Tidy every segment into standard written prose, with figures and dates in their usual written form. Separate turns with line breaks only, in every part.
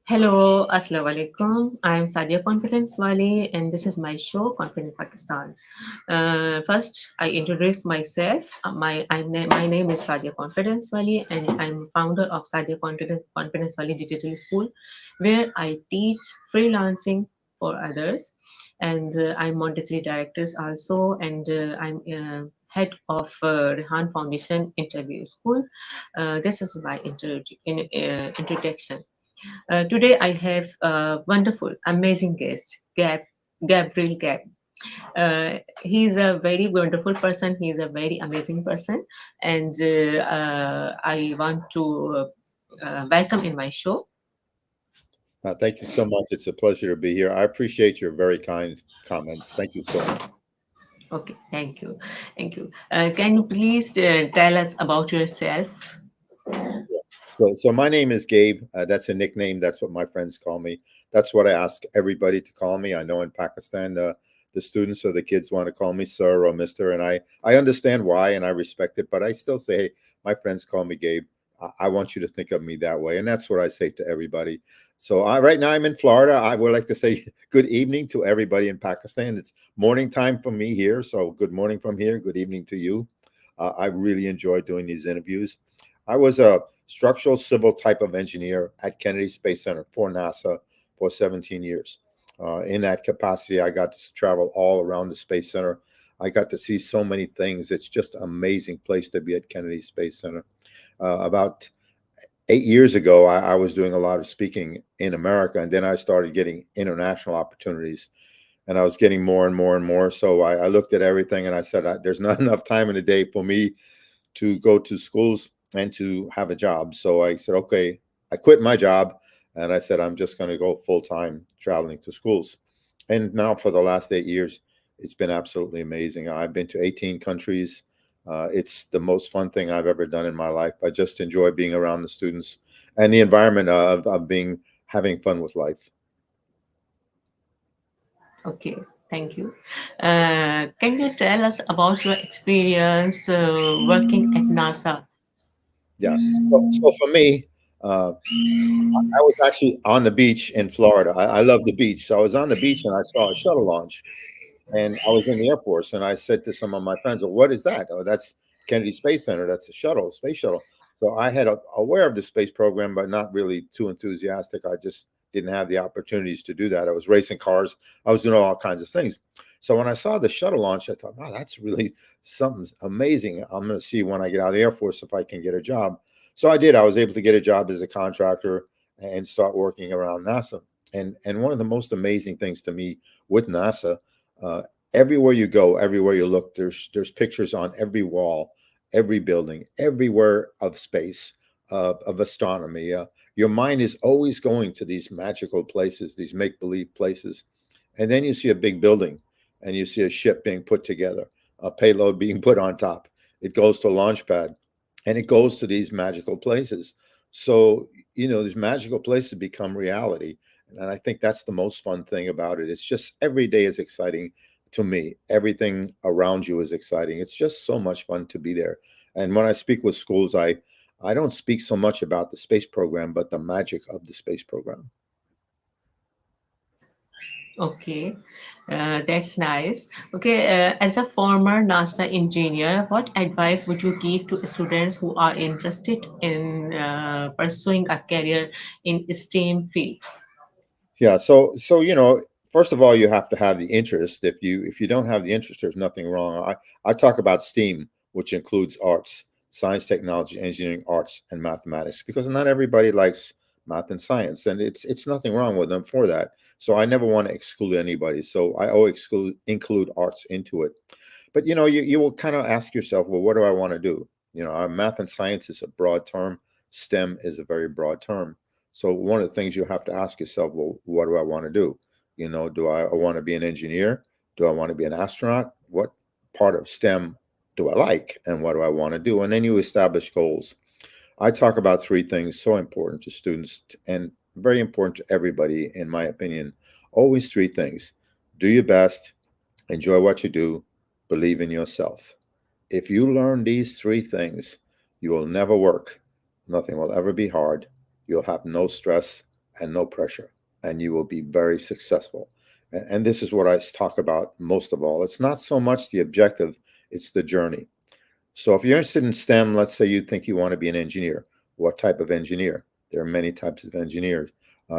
Hello, Assalamu alaikum. I'm Sadia Confidence Wali, and this is my show, Confident Pakistan. First, I introduce myself. My name is Sadia Confidence Wali, and I'm founder of Sadia Confidence Wali Digital School, where I teach freelancing for others. And I'm Montessori directors also, and I'm head of Rehan Foundation Interview School. This is my introduction. Today I have a wonderful, amazing guest, Gabriel Gabe. He's a very wonderful person. He's a very amazing person, and I want to welcome in my show.
Thank you so much. It's a pleasure to be here. I appreciate your very kind comments. Thank you so much.
Okay, thank you, thank you. Can you please tell us about yourself?
So my name is Gabe. That's a nickname. That's what my friends call me. That's what I ask everybody to call me. I know in Pakistan, the students or the kids want to call me sir or mister, and I understand why and I respect it. But I still say, hey, my friends call me Gabe. I want you to think of me that way, and that's what I say to everybody. So right now I'm in Florida. I would like to say good evening to everybody in Pakistan. It's morning time for me here, so good morning from here. Good evening to you. I really enjoy doing these interviews. I was a structural civil type of engineer at Kennedy Space Center for NASA for 17 years. In that capacity, I got to travel all around the Space Center. I got to see so many things. It's just an amazing place to be at Kennedy Space Center. About 8 years ago, I was doing a lot of speaking in America, and then I started getting international opportunities. And I was getting more and more and more. So I looked at everything and I said, there's not enough time in the day for me to go to schools and to have a job. So I said, okay, I quit my job and I said, I'm just going to go full time traveling to schools. And now for the last 8 years, it's been absolutely amazing. I've been to 18 countries. It's the most fun thing I've ever done in my life. I just enjoy being around the students and the environment of being having fun with life.
Okay, thank you. Can you tell us about your experience working at NASA?
Yeah. So for me, I was actually on the beach in Florida. I love the beach. So I was on the beach and I saw a shuttle launch and I was in the Air Force. And I said to some of my friends, well, what is that? Oh, that's Kennedy Space Center. That's a shuttle, space shuttle. So I had aware of the space program, but not really too enthusiastic. I just didn't have the opportunities to do that. I was racing cars. I was doing all kinds of things. So when I saw the shuttle launch, I thought, wow, that's really something amazing. I'm going to see when I get out of the Air Force if I can get a job. So I did. I was able to get a job as a contractor and start working around NASA. And one of the most amazing things to me with NASA, uh, everywhere you go, everywhere you look, there's pictures on every wall, every building, everywhere of space, of astronomy. Your mind is always going to these magical places, these make believe places, and then you see a big building, and you see a ship being put together, a payload being put on top. It goes to a launch pad and it goes to these magical places. So, these magical places become reality. And I think that's the most fun thing about it. It's just every day is exciting to me. Everything around you is exciting. It's just so much fun to be there. And when I speak with schools, I don't speak so much about the space program, but the magic of the space program.
Okay, that's nice. Okay, as a former NASA engineer, what advice would you give to students who are interested in pursuing a career in STEAM field?
Yeah. So first of all, you have to have the interest. If you don't have the interest, there's nothing wrong. I talk about STEAM, which includes arts, science, technology, engineering, arts, and mathematics, because not everybody likes math and science, and it's nothing wrong with them for that. So I never want to exclude anybody. So I always include arts into it. But you will kind of ask yourself, well, what do I want to do? Math and science is a broad term. STEM is a very broad term. So one of the things you have to ask yourself, well, what do I want to do? Do I want to be an engineer? Do I want to be an astronaut? What part of STEM do I like? And what do I want to do? And then you establish goals. I talk about three things so important to students and very important to everybody, in my opinion. Always three things: do your best, enjoy what you do, believe in yourself. If you learn these three things, you will never work. Nothing will ever be hard. You'll have no stress and no pressure, and you will be very successful. And this is what I talk about most of all. It's not so much the objective, it's the journey. So if you're interested in STEM, let's say you think you want to be an engineer. What type of engineer? There are many types of engineers.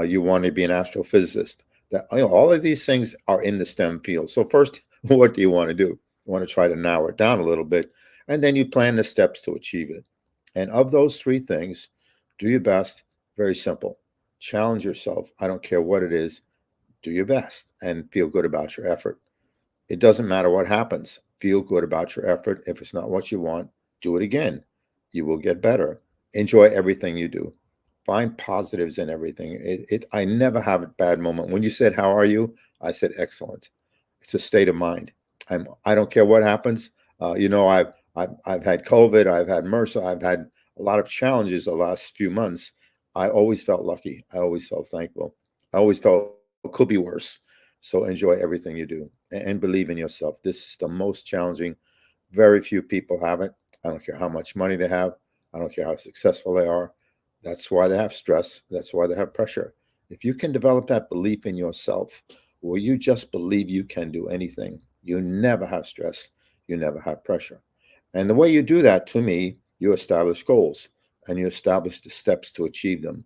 You want to be an astrophysicist. That, all of these things are in the STEM field. So first, what do you want to do? You want to try to narrow it down a little bit, and then you plan the steps to achieve it. And of those three things, do your best. Very simple. Challenge yourself. I don't care what it is. Do your best and feel good about your effort. It doesn't matter what happens. Feel good about your effort. If it's not what you want, do it again. You will get better. Enjoy everything you do. Find positives in everything. I never have a bad moment. When you said, "How are you?" I said, "Excellent." It's a state of mind. I don't care what happens. I've had COVID. I've had MRSA. I've had a lot of challenges the last few months. I always felt lucky. I always felt thankful. I always felt could be worse. So enjoy everything you do and believe in yourself. This is the most challenging. Very few people have it. I don't care how much money they have. I don't care how successful they are. That's why they have stress. That's why they have pressure. If you can develop that belief in yourself, where you just believe you can do anything, you never have stress. You never have pressure. And the way you do that, to me, you establish goals and you establish the steps to achieve them.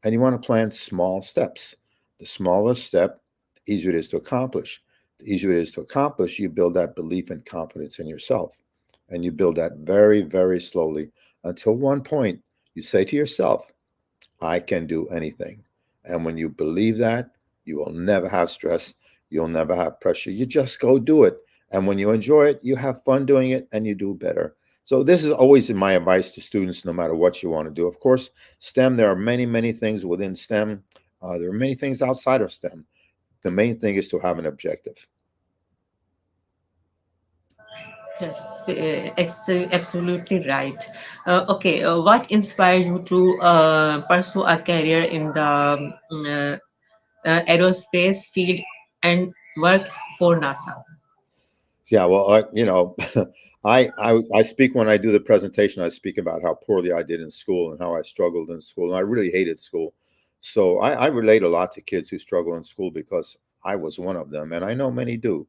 And you want to plan small steps. The smaller step, the easier it is to accomplish. The easier it is to accomplish, you build that belief and confidence in yourself. And you build that very, very slowly until one point you say to yourself, I can do anything. And when you believe that, you will never have stress. You'll never have pressure. You just go do it. And when you enjoy it, you have fun doing it and you do better. So, this is always my advice to students, no matter what you want to do. Of course, STEM, there are many, many things within STEM. There are many things outside of STEM. The main thing is to have an objective.
Yes, absolutely right. Okay, what inspired you to pursue a career in the aerospace field and work for NASA?
Yeah, well, I speak when I do the presentation. I speak about how poorly I did in school and how I struggled in school, and I really hated school. So I relate a lot to kids who struggle in school because I was one of them, and I know many do.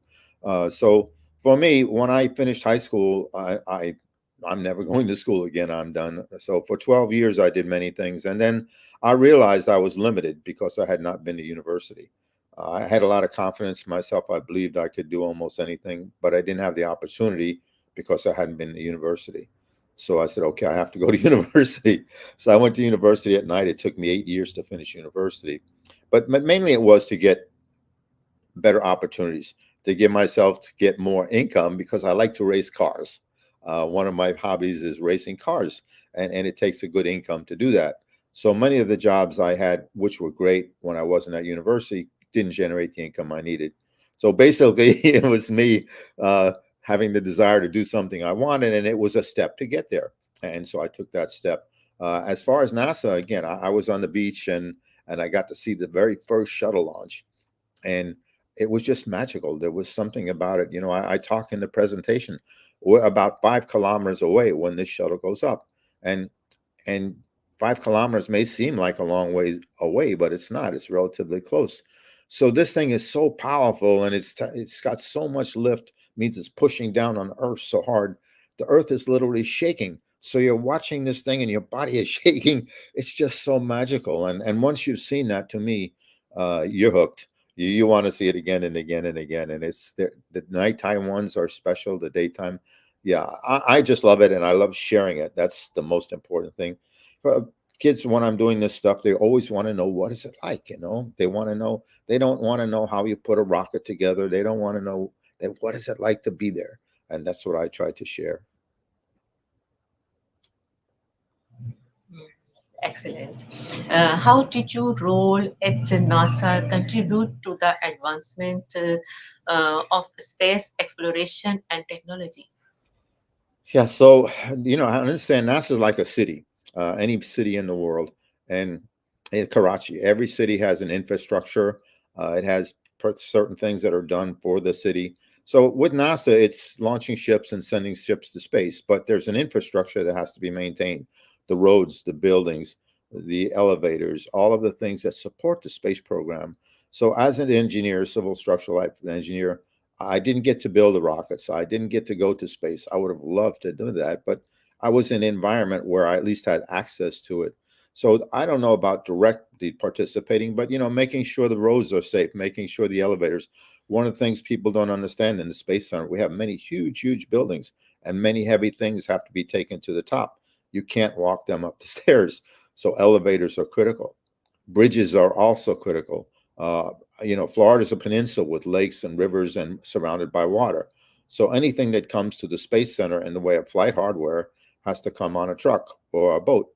So for me, when I finished high school, I'm never going to school again. I'm done. So for 12 years, I did many things, and then I realized I was limited because I had not been to university. I had a lot of confidence in myself. I believed I could do almost anything, but I didn't have the opportunity because I hadn't been to university. So I said, okay, I have to go to university. So I went to university at night. It took me 8 years to finish university, but mainly it was to get better opportunities, to give myself to get more income because I like to race cars. One of my hobbies is racing cars, and it takes a good income to do that. So many of the jobs I had, which were great when I wasn't at university, didn't generate the income I needed. So basically, it was me having the desire to do something I wanted, and it was a step to get there. And so I took that step. As far as NASA, again, I was on the beach and I got to see the very first shuttle launch, and it was just magical. There was something about it. I talk in the presentation. We're about 5 kilometers away when this shuttle goes up, and and 5 kilometers may seem like a long way away, but it's not. It's relatively close. So this thing is so powerful, and it's got so much lift. Means it's pushing down on Earth so hard, the Earth is literally shaking. So you're watching this thing, and your body is shaking. It's just so magical. And once you've seen that, to me, you're hooked. You want to see it again and again and again. And it's the nighttime ones are special. The daytime, yeah, I just love it, and I love sharing it. That's the most important thing. Uh, Kids, when I'm doing this stuff, they always want to know, what is it like. They want to know. They don't want to know how you put a rocket together. They don't want to know that, what is it like to be there. And that's what I try to share.
Excellent. How did your role at NASA contribute to the advancement of space exploration and technology?
Yeah, so I understand NASA's like a city, any city in the world, and in Karachi, every city has an infrastructure. It has certain things that are done for the city. So with NASA, it's launching ships and sending ships to space, but there's an infrastructure that has to be maintained: the roads, the buildings. the elevators, all of the things that support the space program. So, as an engineer, civil structural engineer, I didn't get to build the rockets. I didn't get to go to space. I would have loved to do that, but I was in an environment where I at least had access to it. So I don't know about directly participating, but making sure the roads are safe, making sure the elevators. One of the things people don't understand in the Space Center, we have many huge, huge buildings, and many heavy things have to be taken to the top. You can't walk them up the stairs. So elevators are critical. Bridges are also critical. Uh, Florida is a peninsula with lakes and rivers and surrounded by water. So anything that comes to the Space Center in the way of flight hardware has to come on a truck or a boat,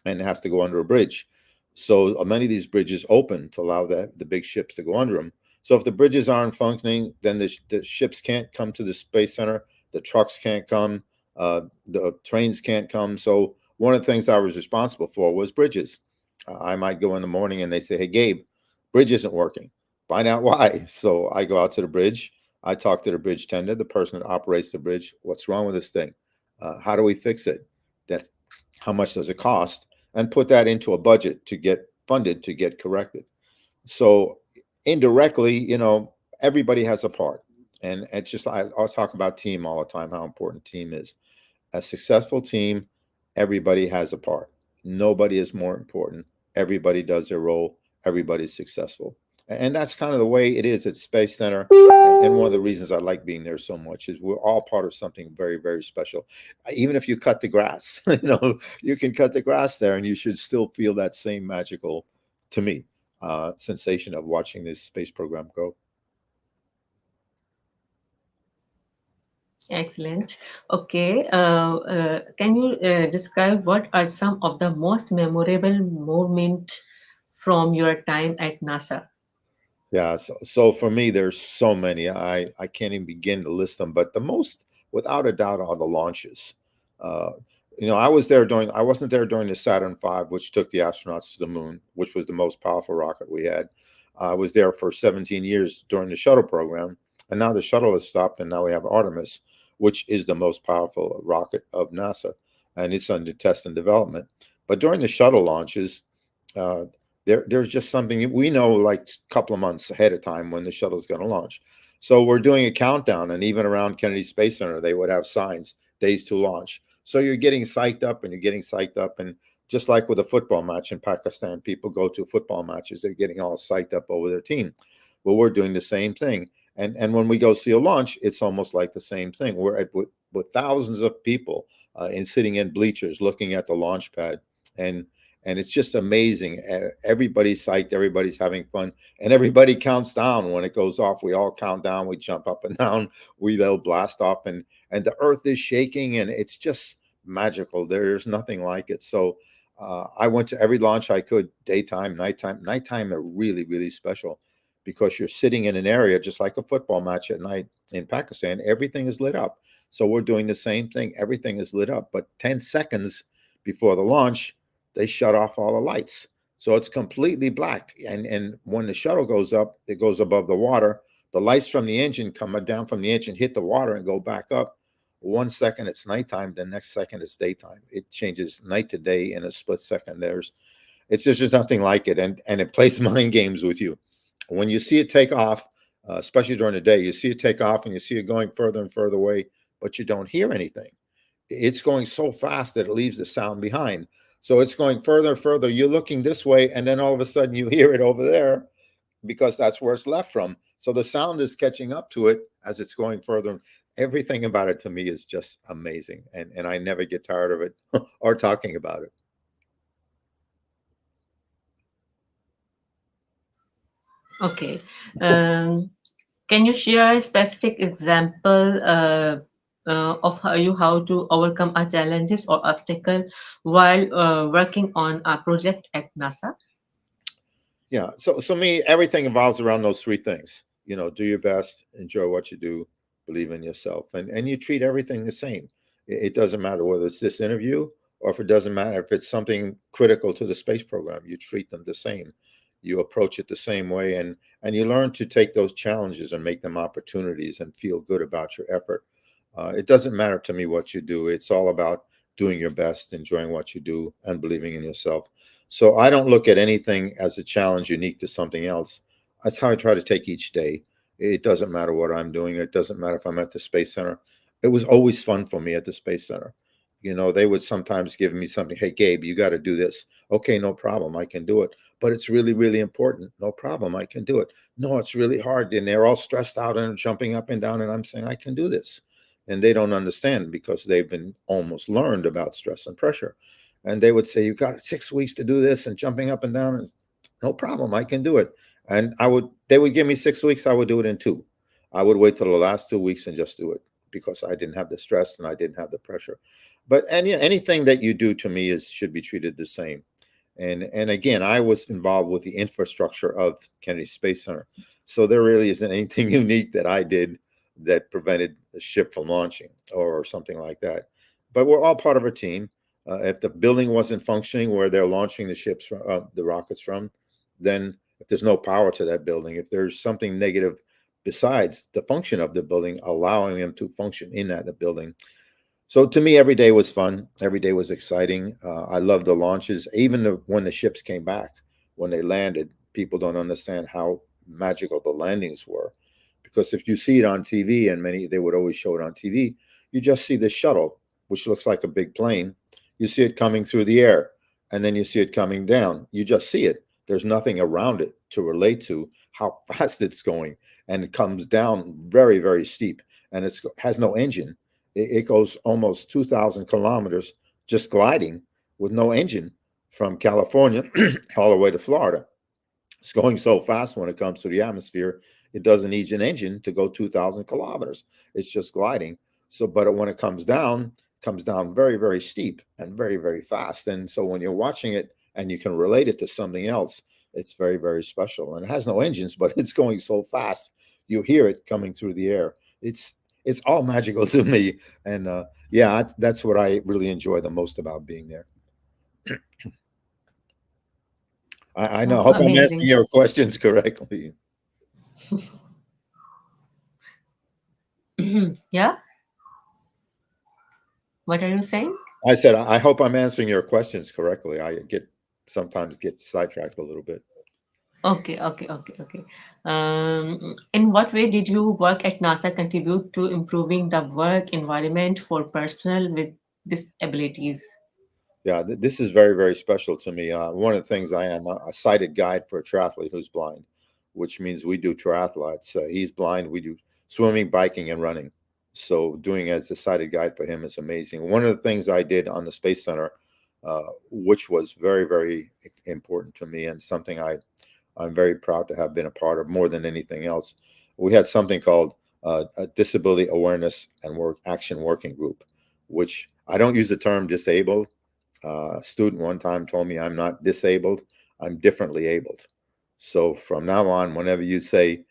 and it has to go under a bridge. So many of these bridges open to allow the big ships to go under them. So if the bridges aren't functioning, then the ships can't come to the Space Center, the trucks can't come, the trains can't come. So one of the things I was responsible for was bridges. I might go in the morning and they say, "Hey, Gabe, bridge isn't working. Find out why." So I go out to the bridge. I talk to the bridge tender, the person that operates the bridge. What's wrong with this thing? How do we fix it? That how much does it cost? And put that into a budget to get funded to get corrected. So indirectly, everybody has a part. And it's just, I'll talk about team all the time, how important team is. A successful team, everybody has a part. Nobody is more important. Everybody does their role. Everybody's successful. And that's kind of the way it is at Space Center. And one of the reasons I like being there so much is we're all part of something very, very special. Even if you cut the grass, you can cut the grass there and you should still feel that same magical, to me, sensation of watching this space program go.
Excellent. Okay. Can you describe what are some of the most memorable moments from your time at NASA?
Yeah, so for me, there's so many. I can't even begin to list them, but the most, without a doubt, are the launches. Uh, I wasn't there during the Saturn V, which took the astronauts to the moon, which was the most powerful rocket we had. I was there for 17 years during the shuttle program, and now the shuttle has stopped, and now we have Artemis, which is the most powerful rocket of NASA, and it's under test and development. But during the shuttle launches, uh, there's just something we know like a couple of months ahead of time when the shuttle's going to launch. So we're doing a countdown, and even around Kennedy Space Center, they would have signs, days to launch. So you're getting psyched up and you're getting psyched up. And just like with a football match in Pakistan, people go to football matches, they're getting all psyched up over their team. Well, we're doing the same thing. And when we go see a launch, it's almost like the same thing. We're with thousands of people in sitting in bleachers looking at the launch pad. And and it's just amazing. Everybody's psyched, everybody's having fun, and everybody counts down when it goes off. We all count down, we jump up and down, they'll blast off, and the earth is shaking, and it's just magical. There's nothing like it. So I went to every launch I could, daytime, nighttime. Nighttime are really, really special because you're sitting in an area just like a football match at night in Pakistan. Everything is lit up. So we're doing the same thing. Everything is lit up, but 10 seconds before the launch, they shut off all the lights. So it's completely black. And when the shuttle goes up, it goes above the water. The lights from the engine come down from the engine, hit the water, and go back up. 1 second it's nighttime, the next second it's daytime. It changes night to day in a split second. It's just nothing like it, and it plays mind games with you. When you see it take off, especially during the day, you see it take off and you see it going further and further away, but you don't hear anything. It's going so fast that it leaves the sound behind. So it's going further and further. You're looking this way, and then all of a sudden you hear it over there because that's where it's left from. So the sound is catching up to it as it's going further. Everything about it to me is just amazing. And I never get tired of it or talking about it.
Okay. Um, can you share a specific example of how to overcome a challenges or obstacle while working on a project at NASA?
Yeah. So me, everything evolves around those three things. Do your best, enjoy what you do, believe in yourself, and you treat everything the same. It doesn't matter whether it's this interview or if it doesn't matter if it's something critical to the space program. You treat them the same. You approach it the same way, and you learn to take those challenges and make them opportunities and feel good about your effort. It doesn't matter to me what you do. It's all about doing your best, enjoying what you do, and believing in yourself. So I don't look at anything as a challenge unique to something else. That's how I try to take each day. It doesn't matter what I'm doing. It doesn't matter if I'm at the Space Center. It was always fun for me at the Space Center. They would sometimes give me something. Hey, Gabe, you got to do this. Okay, no problem. I can do it. But it's really, really important. No problem. I can do it. No, it's really hard. And they're all stressed out and jumping up and down. And I'm saying, I can do this. And they don't understand because they've been almost learned about stress and pressure. And they would say, you got 6 weeks to do this and jumping up and down. And no problem. I can do it. And they would give me 6 weeks. I would do it in 2. I would wait till the last 2 weeks and just do it because I didn't have the stress and I didn't have the pressure. But anything that you do to me should be treated the same. And again, I was involved with the infrastructure of Kennedy Space Center. So there really isn't anything unique that I did that prevented a ship from launching or something like that. But we're all part of a team. If the building wasn't functioning where they're launching the ships from, the rockets from, then if there's no power to that building, if there's something negative besides the function of the building, allowing them to function in that building. So to me, every day was fun. Every day was exciting. I love the launches, even when the ships came back, when they landed. People don't understand how magical the landings were, because if you see it on TV, and they would always show it on TV, you just see the shuttle, which looks like a big plane. You see it coming through the air, and then you see it coming down. You just see it. There's nothing around it to relate to how fast it's going, and it comes down very, very steep, and it has no engine. It goes almost 2,000 kilometers just gliding with no engine from California all the way to Florida. It's going so fast when it comes to the atmosphere, it doesn't need an engine to go 2,000 kilometers. It's just gliding. So, but when it comes down very, very steep and very, very fast. And so when you're watching it and you can relate it to something else, it's very, very special. And it has no engines, but it's going so fast. You hear it coming through the air. It's all magical to me. And yeah, that's what I really enjoy the most about being there. I know. I
Oh,
hope I'm answering
amazing.
your questions correctly.
Yeah, what are you saying?
I said, I hope I'm answering your questions correctly. I sometimes get sidetracked a little bit.
Okay, okay, okay, okay. In what way did you work at NASA contribute to improving the work environment for personnel with disabilities?
Yeah, this is very, very special to me. One of the things I am a sighted guide for a triathlete who's blind, which means we do triathletes. He's blind. We do swimming, biking, and running. So doing as a sighted guide for him is amazing. One of the things I did on the Space Center, which was very, very important to me and something I'm very proud to have been a part of more than anything else. We had something called a Disability Awareness and Work Action Working Group, which I don't use the term disabled. A student one time told me I'm not disabled, I'm differently abled. So from now on, whenever you say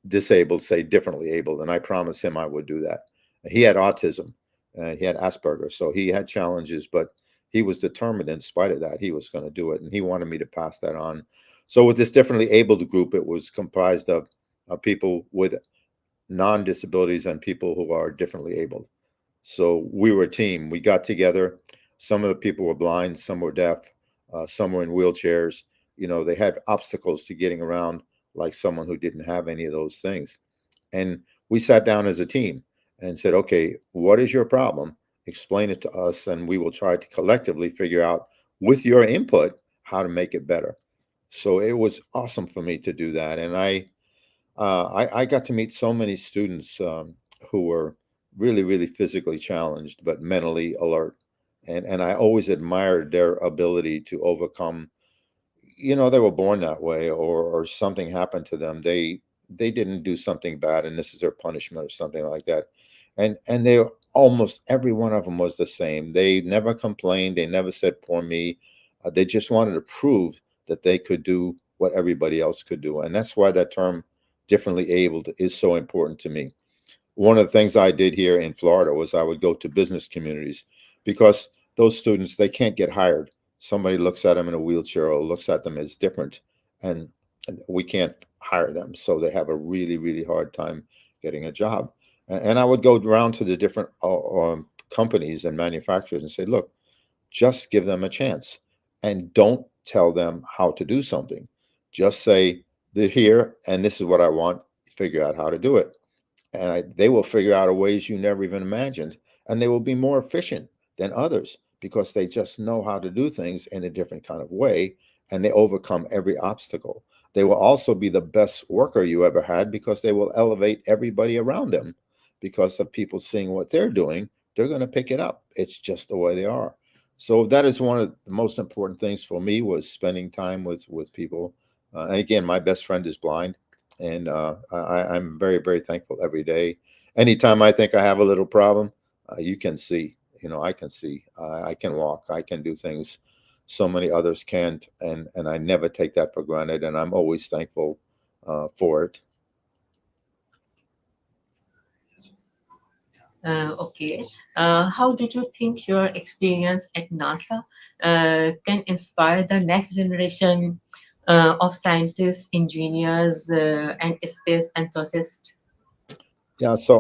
disabled, say differently abled. And I promised him I would do that. He had autism and he had Asperger's. So he had challenges, but he was determined in spite of that, he was going to do it. And he wanted me to pass that on. So with this differently abled group, it was comprised of people with non-disabilities and people who are differently abled. So we were a team. We got together. Some of the people were blind, some were deaf, some were in wheelchairs. They had obstacles to getting around, like someone who didn't have any of those things. And we sat down as a team and said, okay, what is your problem? Explain it to us, and we will try to collectively figure out, with your input, how to make it better. So it was awesome for me to do that. And I got to meet so many students who were really, really physically challenged, but mentally alert. And I always admired their ability to overcome. They were born that way, or something happened to them. They didn't do something bad, and this is their punishment or something like that. And they almost every one of them was the same. They never complained. They never said "poor me." They just wanted to prove that they could do what everybody else could do, and that's why that term "differently abled" is so important to me. One of the things I did here in Florida was I would go to business communities, because those students, they can't get hired. Somebody looks at them in a wheelchair or looks at them as different, and, and we can't hire them. So they have a really, really hard time getting a job. And I would go around to the different companies and manufacturers and say, look, just give them a chance, and don't tell them how to do something. Just say, they're here and this is what I want. Figure out how to do it. And they will figure out a ways you never even imagined. And they will be more efficient than others because they just know how to do things in a different kind of way, and they overcome every obstacle. They will also be the best worker you ever had because they will elevate everybody around them because of people seeing what they're doing. They're going to pick it up. It's just the way they are. So that is one of the most important things for me, was spending time with people. And again, my best friend is blind, and I'm very, very thankful every day. Anytime I think I have a little problem, you can see, I can see, I can walk, I can do things so many others can't, and I never take that for granted, and I'm always thankful for it.
Okay. How did you think your experience at NASA can inspire the next generation of scientists, engineers, and space enthusiasts?
Yeah, so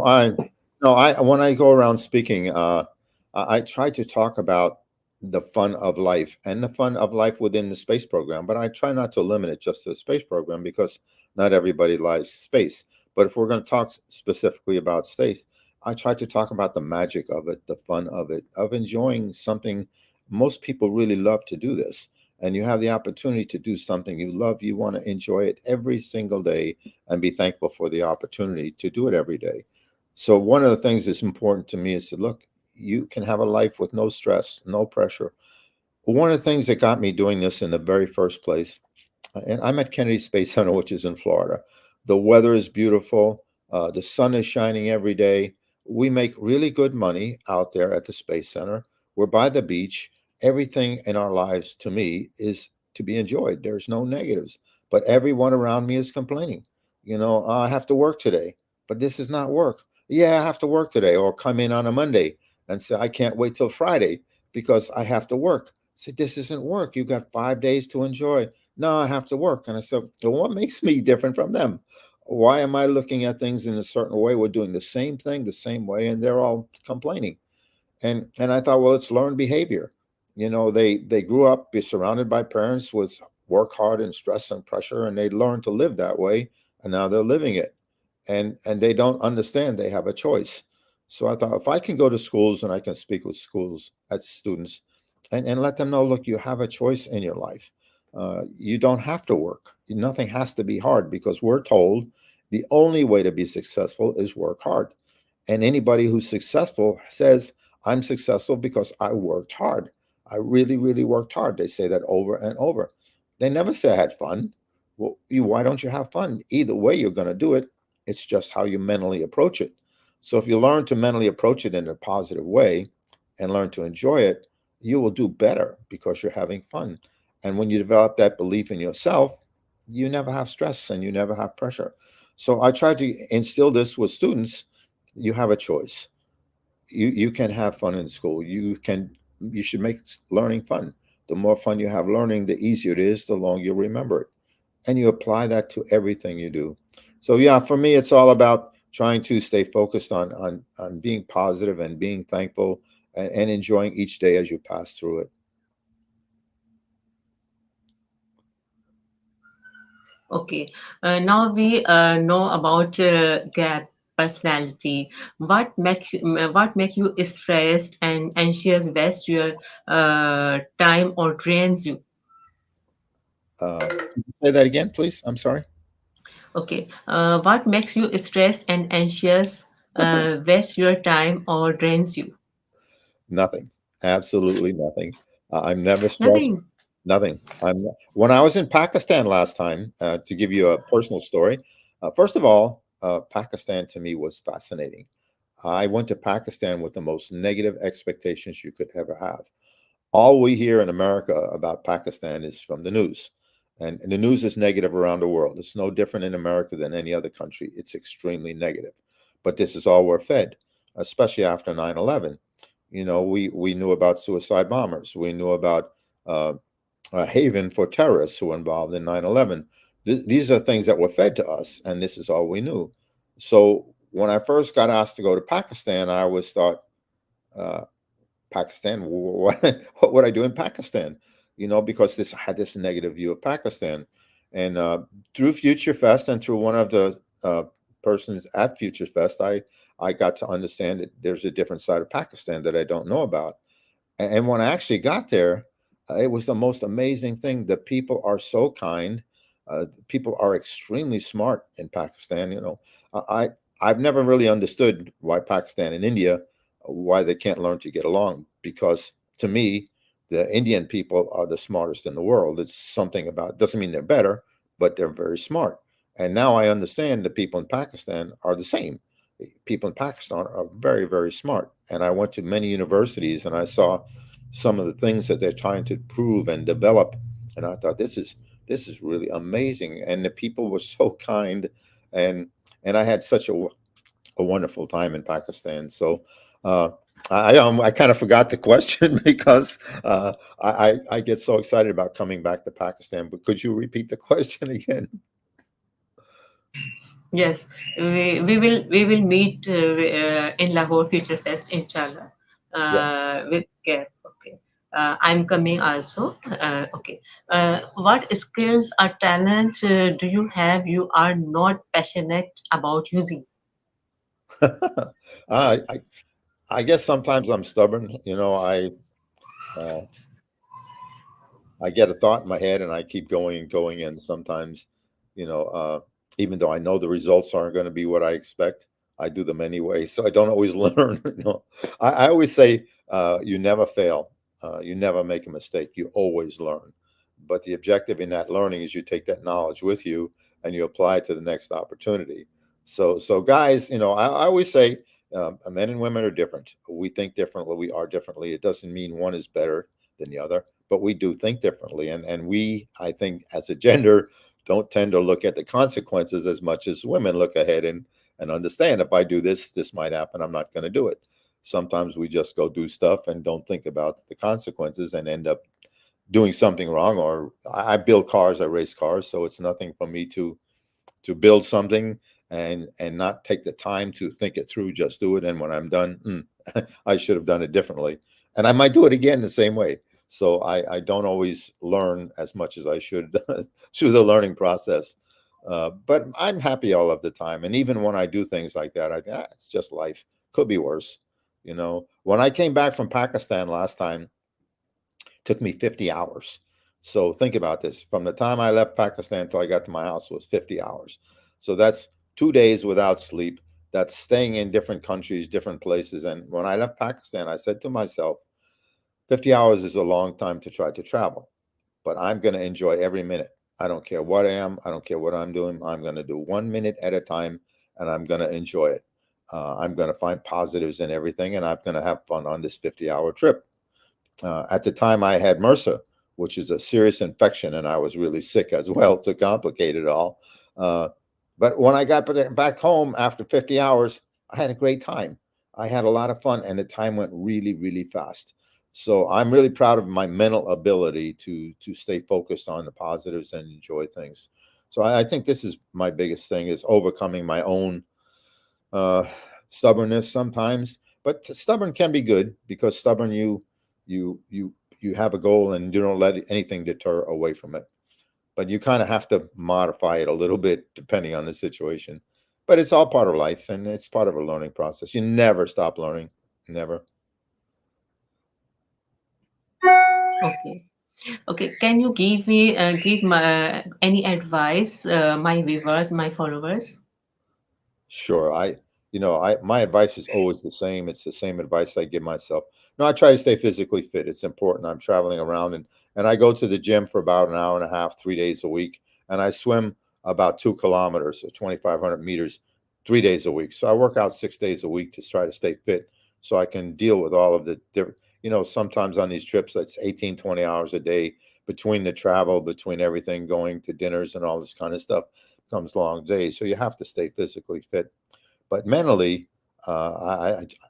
no, I when I go around speaking, I try to talk about the fun of life and the fun of life within the space program, but I try not to limit it just to the space program because not everybody likes space. But if we're going to talk specifically about space, I try to talk about the magic of it, the fun of it, of enjoying something. Most people really love to do this, and you have the opportunity to do something you love. You want to enjoy it every single day and be thankful for the opportunity to do it every day. So one of the things that's important to me is to look, you can have a life with no stress, no pressure. One of the things that got me doing this in the very first place, and I'm at Kennedy Space Center, which is in Florida. The weather is beautiful. The sun is shining every day. We make really good money out there at the Space Center. We're by the beach. Everything in our lives, to me, is to be enjoyed. There's no negatives, but everyone around me is complaining. I have to work today, but this is not work. Yeah, I have to work today, or come in on a Monday and say, I can't wait till Friday because I have to work. Say, this isn't work. You got 5 days to enjoy. No, I have to work. And I said, well, what makes me different from them? Why am I looking at things in a certain way? We're doing the same thing the same way, and they're all complaining. And I thought, well, it's learned behavior. They grew up be surrounded by parents with work hard and stress and pressure, and they learned to live that way, and now they're living it. And they don't understand they have a choice. So I thought, if I can go to schools and I can speak with schools at students, and let them know, look, you have a choice in your life. You don't have to work. Nothing has to be hard, because we're told the only way to be successful is work hard. And anybody who's successful says, I'm successful because I worked hard. I really, really worked hard. They say that over and over. They never say I had fun. Well, why don't you have fun? Either way, you're going to do it. It's just how you mentally approach it. So if you learn to mentally approach it in a positive way and learn to enjoy it, you will do better because you're having fun. And when you develop that belief in yourself, you never have stress and you never have pressure. So I try to instill this with students. You have a choice. You can have fun in school. You should make learning fun. The more fun you have learning, the easier it is, the longer you remember it. And you apply that to everything you do. So yeah, for me, it's all about trying to stay focused on being positive and being thankful, and enjoying each day as you pass through it.
Okay. Now we know about Gap personality. What make you stressed and anxious, waste your time or drains you?
Could you say that again, please? I'm sorry.
Okay. What makes you stressed and anxious, waste your time or drains you?
Nothing. Absolutely nothing. I'm never stressed.
Nothing.
Nothing. When I was in Pakistan last time, to give you a personal story. First of all, Pakistan to me was fascinating. I went to Pakistan with the most negative expectations you could ever have. All we hear in America about Pakistan is from the news. And the news is negative around the world. It's no different in America than any other country. It's extremely negative. But this is all we're fed, especially after 9/11. We knew about suicide bombers. We knew about uh, a haven for terrorists who were involved in 9/11. These are things that were fed to us, and this is all we knew. So when I first got asked to go to Pakistan, I always thought, uh, Pakistan, what would I do in Pakistan? because this had this negative view of Pakistan. And through Future Fest and through one of the persons at Future Fest, I got to understand that there's a different side of Pakistan that I don't know about. And when I actually got there, it was the most amazing thing. The people are so kind. People are extremely smart in Pakistan. I've never really understood why Pakistan and India, why they can't learn to get along. Because to me, the Indian people are the smartest in the world. It's something about, doesn't mean they're better, but they're very smart. And now I understand the people in Pakistan are the same. People in Pakistan are very, very smart. And I went to many universities and I saw some of the things that they're trying to prove and develop. And I thought, this is really amazing. And the people were so kind, and I had such a wonderful time in Pakistan. So I kind of forgot the question because I get so excited about coming back to Pakistan. But could you repeat the question again?
Yes, we will meet in Lahore Future Fest, inshallah,
Yes.
with Gap. Okay, I'm coming also. Okay, what skills or talents do you have you are not passionate about using?
I I guess sometimes I'm stubborn. Uh, I get a thought in my head and I keep going and going. And sometimes, you know, uh, even though I know the results aren't going to be what I expect, I do them anyway. So I don't always learn. I always say, you never fail. You never make a mistake. You always learn. But the objective in that learning is you take that knowledge with you and you apply it to the next opportunity. So guys, I always say, men and women are different. We think differently. We are differently. It doesn't mean one is better than the other, but we do think differently. And we, I think, as a gender, don't tend to look at the consequences as much as women look ahead and understand, if I do this, this might happen. I'm not going to do it. Sometimes we just go do stuff and don't think about the consequences and end up doing something wrong. Or I build cars, I race cars, so it's nothing for me to build something and not take the time to think it through. Just do it, and when I'm done, I should have done it differently, and I might do it again the same way. So I don't always learn as much as I should through the learning process. But I'm happy all of the time, and even when I do things like that, I think, it's just life. Could be worse. When I came back from Pakistan last time, took me 50 hours. So think about this. From the time I left Pakistan until I got to my house was 50 hours. So that's 2 days without sleep. That's staying in different countries, different places. And when I left Pakistan, I said to myself, 50 hours is a long time to try to travel, but I'm going to enjoy every minute. I don't care what I am. I don't care what I'm doing. I'm going to do 1 minute at a time, and I'm going to enjoy it. I'm going to find positives in everything, and I'm going to have fun on this 50-hour trip. At the time, I had MRSA, which is a serious infection, and I was really sick as well to complicate it all. Uh, but when I got back home after 50 hours, I had a great time. I had a lot of fun, and the time went really, really fast. So I'm really proud of my mental ability to stay focused on the positives and enjoy things. So I think this is my biggest thing, is overcoming my own uh, stubbornness sometimes. But stubborn can be good, because stubborn, you you you have a goal and you don't let anything deter away from it. But you kind of have to modify it a little bit depending on the situation. But it's all part of life, and it's part of a learning process. You never stop learning. Never.
Okay. Okay, can you give my any advice, my viewers, my followers?
Sure. My advice is always the same. It's the same advice I give myself. No, I try to stay physically fit. It's important. I'm traveling around, and I go to the gym for about an hour and a half, 3 days a week, and I swim about 2 kilometers or 2,500 meters 3 days a week. So I work out 6 days a week to try to stay fit, so I can deal with all of the different, sometimes on these trips, it's 18, 20 hours a day between the travel, between everything, going to dinners and all this kind of stuff, comes long days. So you have to stay physically fit. But mentally,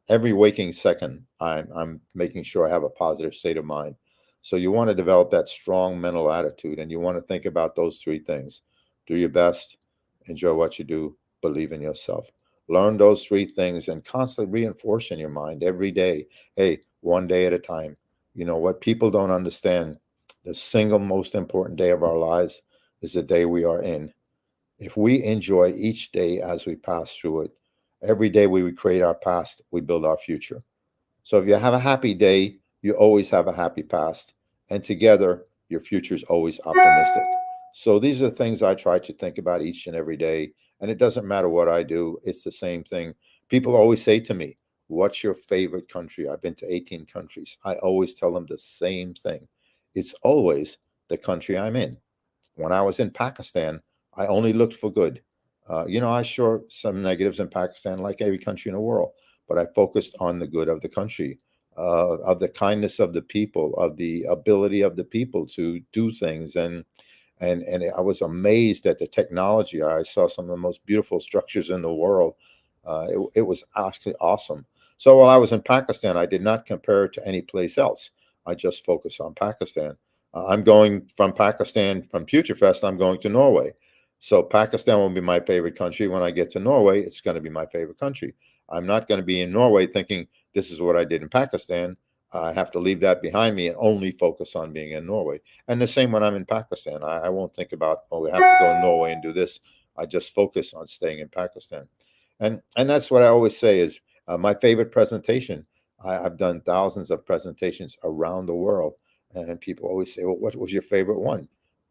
every waking second, I'm making sure I have a positive state of mind. So you want to develop that strong mental attitude, and you want to think about those three things: do your best, enjoy what you do, believe in yourself. Learn those three things and constantly reinforce in your mind every day. Hey, one day at a time. What people don't understand, The single most important day of our lives is the day we are in. If we enjoy each day as we pass through it, every day we create our past, we build our future. So if you have a happy day, you always have a happy past. And together, your future is always optimistic. So these are things I try to think about each and every day. And it doesn't matter what I do, it's the same thing. People always say to me, "What's your favorite country?" I've been to 18 countries. I always tell them the same thing. It's always the country I'm in. When I was in Pakistan, I only looked for good. I saw some negatives in Pakistan, like every country in the world, but I focused on the good of the country, of the kindness of the people, of the ability of the people to do things, and I was amazed at the technology. I saw some of the most beautiful structures in the world. It was actually awesome. So while I was in Pakistan, I did not compare it to any place else. I just focused on Pakistan. I'm going from Pakistan from Futurefest. I'm going to Norway. So Pakistan will be my favorite country. When I get to Norway, it's going to be my favorite country. I'm not going to be in Norway thinking this is what I did in Pakistan. I have to leave that behind me and only focus on being in Norway. And the same when I'm in Pakistan. I won't think about, oh, we have to go to Norway and do this. I just focus on staying in Pakistan. And that's what I always say is my favorite presentation. I've done thousands of presentations around the world, and people always say, "Well, what was your favorite one?"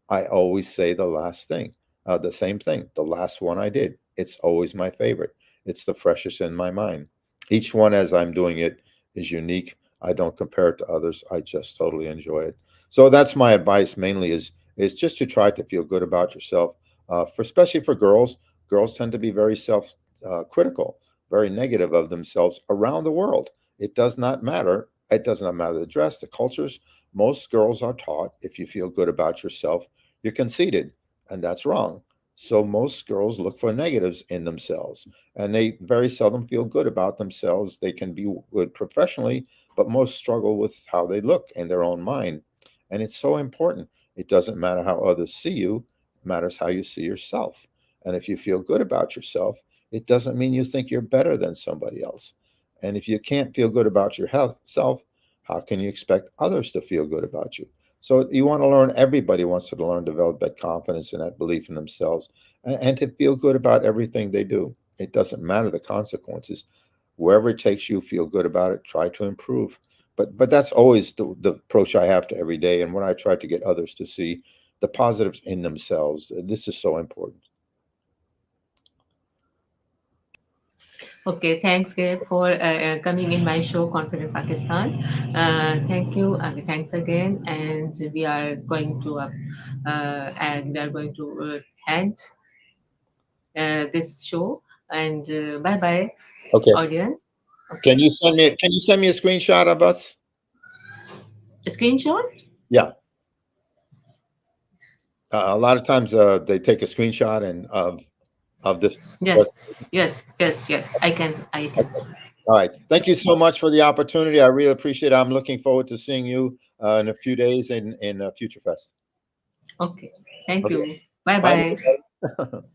I always say the last thing, the same thing. The last one I did. It's always my favorite. It's the freshest in my mind. Each one, as I'm doing it, is unique. I don't compare it to others. I just totally enjoy it. So that's my advice. Mainly is just to try to feel good about yourself. For especially for girls, girls tend to be very self critical, very negative of themselves around the world. It does not matter. It does not matter the dress, the cultures. Most girls are taught if you feel good about yourself, you're conceited, and that's wrong. So most girls look for negatives in themselves, and they very seldom feel good about themselves. They can be good professionally, but most struggle with how they look in their own mind. And it's so important. It doesn't matter how others see you, it matters how you see yourself. And if you feel good about yourself, it doesn't mean you think you're better than somebody else. And if you can't feel good about your health self, how can you expect others to feel good about you? So you want to learn, everybody wants to learn, develop that confidence and that belief in themselves and to feel good about everything they do. It doesn't matter the consequences. Wherever it takes you, feel good about it, try to improve. But that's always the approach I have to every day. And when I try to get others to see the positives in themselves, this is so important.
Okay, thanks, Gabe, for coming in my show, Confident Pakistan. Thank you. Thanks again. And we are going to end this show. And bye bye,
Okay.
audience.
Can
Okay.
you send me a screenshot of us?
Screenshot?
Yeah. A lot of times they take a screenshot and of this.
Yes, yes, yes, yes. I can.
Okay. All right. Thank you so much for the opportunity. I really appreciate it. I'm looking forward to seeing you in a few days in Future Fest.
Okay. Thank
Okay.
you. Bye
Bye,
bye.
everybody.